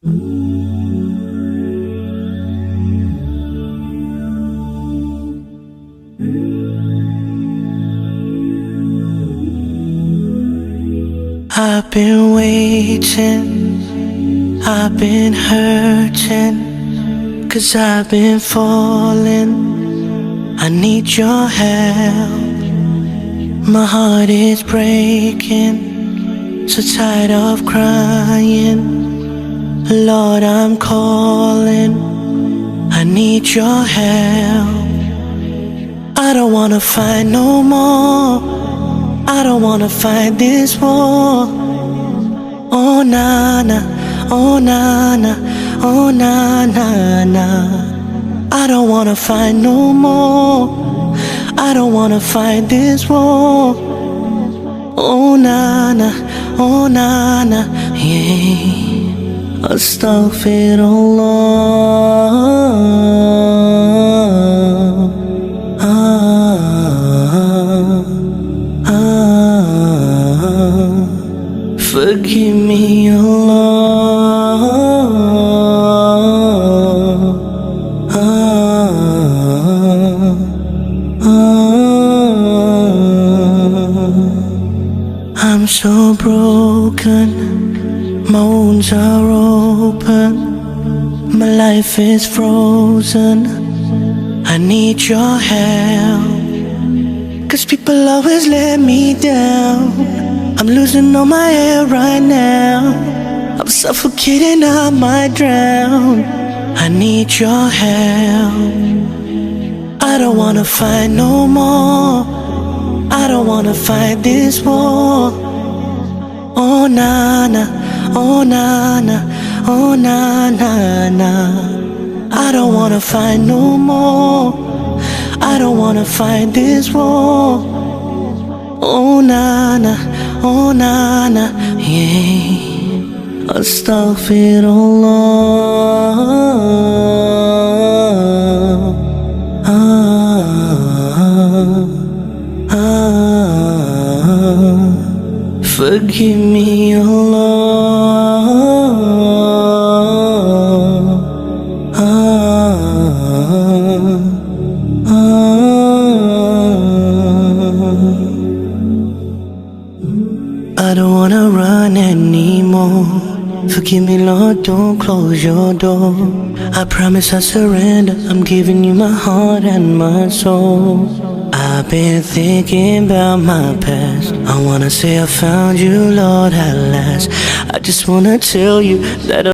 I've been waiting, I've been hurting, 'cause I've been falling. I need your help. My heart is breaking, so tired of crying. Lord, I'm calling, I need your help. I don't wanna fight no more, I don't wanna fight this war. Oh na na, oh na na, oh na na na. I don't wanna fight no more, I don't wanna fight this war. Oh na na, oh na na, yeah. Astaghfirullah. Forgive me, Allah. I'm so broken, my wounds are open, my life is frozen. I need your help, 'cause people always let me down. I'm losing all my air right now, I'm suffocating, I might drown. I need your help. I don't wanna fight no more, I don't wanna fight this war. Oh na na, oh na na, oh na na na. I don't wanna fight no more, I don't wanna fight this war. Oh na na, oh na na, yeah. Astaghfirullah. Forgive me, Allah. I don't wanna run anymore. Forgive me, Lord, don't close your door. I promise I surrender, I'm giving you my heart and my soul. I've been thinking about my past, I wanna say I found you, Lord, at last. I just wanna tell you that